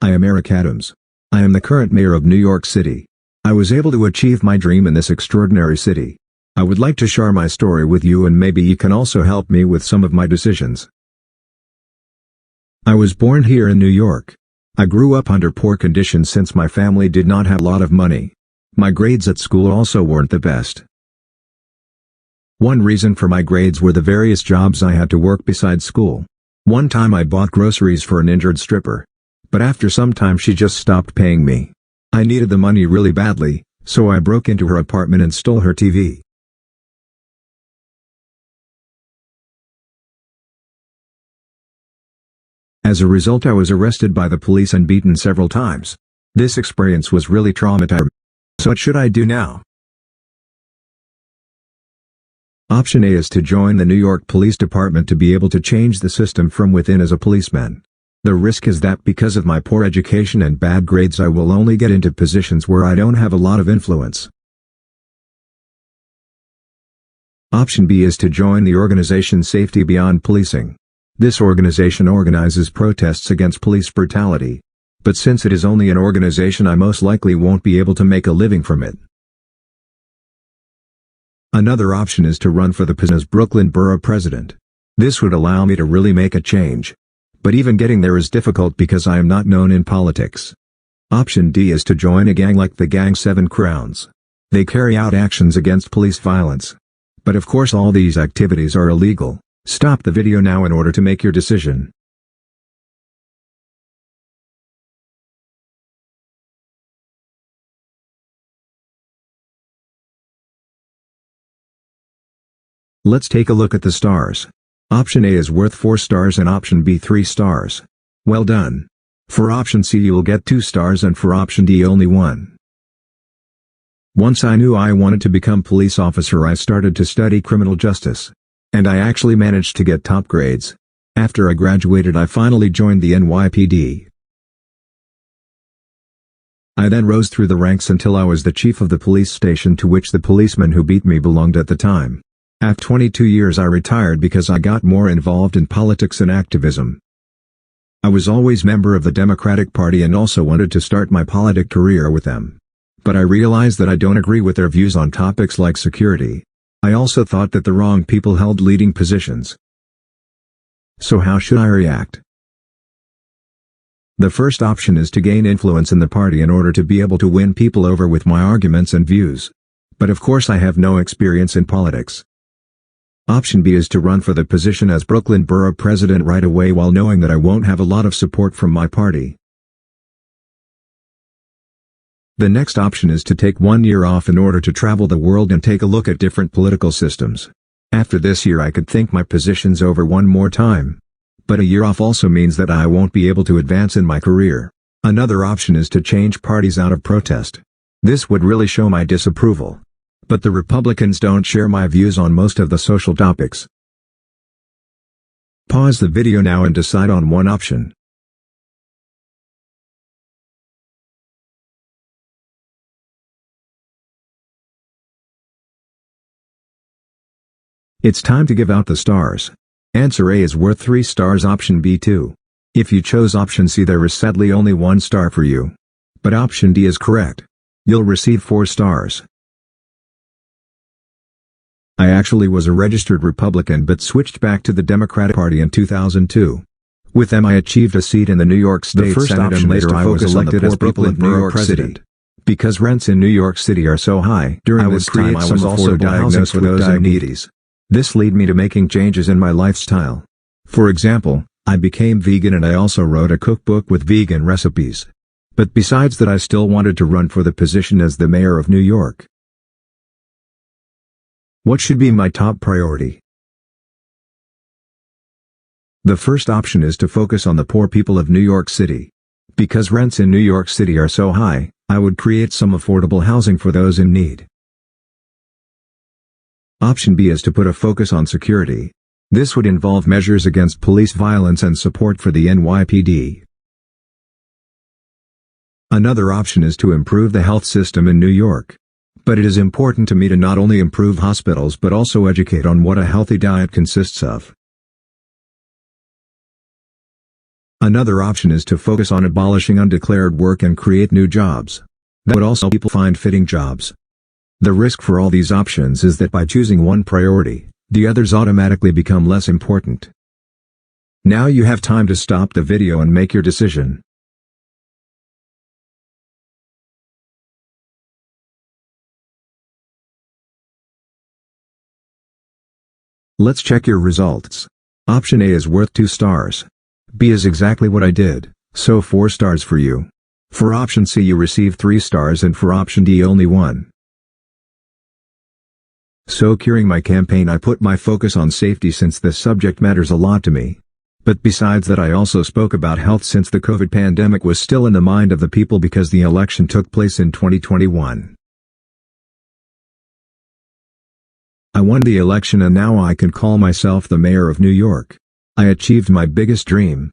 I am Eric Adams. I am the current mayor of New York City. I was able to achieve my dream in this extraordinary city. I would like to share my story with you, and maybe you can also help me with some of my decisions. I was born here in New York. I grew up under poor conditions since my family did not have a lot of money. My grades at school also weren't the best. One reason for my grades were the various jobs I had to work besides school. One time I bought groceries for an injured stripper. But after some time she just stopped paying me. I needed the money really badly, so I broke into her apartment and stole her TV. As a result, I was arrested by the police and beaten several times. This experience was really traumatizing. So what should I do now? Option A is to join the New York Police Department to be able to change the system from within as a policeman. The risk is that because of my poor education and bad grades I will only get into positions where I don't have a lot of influence. Option B is to join the organization Safety Beyond Policing. This organization organizes protests against police brutality. But since it is only an organization, I most likely won't be able to make a living from it. Another option is to run for the position as Brooklyn Borough President. This would allow me to really make a change. But even getting there is difficult because I am not known in politics. Option D is to join a gang like the Gang 7 Crowns. They carry out actions against police violence. But of course all these activities are illegal. Stop the video now in order to make your decision. Let's take a look at the stars. Option A is worth 4 stars and option B 3 stars. Well done. For option C you will get 2 stars and for option D only 1. Once I knew I wanted to become police officer, I started to study criminal justice. And I actually managed to get top grades. After I graduated I finally joined the NYPD. I then rose through the ranks until I was the chief of the police station to which the policeman who beat me belonged at the time. After 22 years I retired because I got more involved in politics and activism. I was always member of the Democratic Party and also wanted to start my politic career with them. But I realized that I don't agree with their views on topics like security. I also thought that the wrong people held leading positions. So how should I react? The first option is to gain influence in the party in order to be able to win people over with my arguments and views. But of course I have no experience in politics. Option B is to run for the position as Brooklyn Borough President right away while knowing that I won't have a lot of support from my party. The next option is to take 1 year off in order to travel the world and take a look at different political systems. After this year I could think my positions over one more time. But a year off also means that I won't be able to advance in my career. Another option is to change parties out of protest. This would really show my disapproval. But the Republicans don't share my views on most of the social topics. Pause the video now and decide on one option. It's time to give out the stars. Answer A is worth 3 stars, option B 2. If you chose option C there is sadly only 1 star for you. But option D is correct. You'll receive 4 stars. I actually was a registered Republican but switched back to the Democratic Party in 2002. With them I achieved a seat in the New York State Senate and later I was elected as Brooklyn Borough President. Because rents in New York City are so high, during this time I was also diagnosed with diabetes. This led me to making changes in my lifestyle. For example, I became vegan and I also wrote a cookbook with vegan recipes. But besides that I still wanted to run for the position as the mayor of New York. What should be my top priority? The first option is to focus on the poor people of New York City. Because rents in New York City are so high, I would create some affordable housing for those in need. Option B is to put a focus on security. This would involve measures against police violence and support for the NYPD. Another option is to improve the health system in New York. But it is important to me to not only improve hospitals but also educate on what a healthy diet consists of. Another option is to focus on abolishing undeclared work and create new jobs. That would also help people find fitting jobs. The risk for all these options is that by choosing one priority, the others automatically become less important. Now you have time to stop the video and make your decision. Let's check your results. Option A is worth 2 stars. B is exactly what I did, so 4 stars for you. For option C you received 3 stars and for option D only 1. So during my campaign I put my focus on safety since this subject matters a lot to me. But besides that I also spoke about health since the COVID pandemic was still in the mind of the people because the election took place in 2021. I won the election and now I can call myself the mayor of New York. I achieved my biggest dream.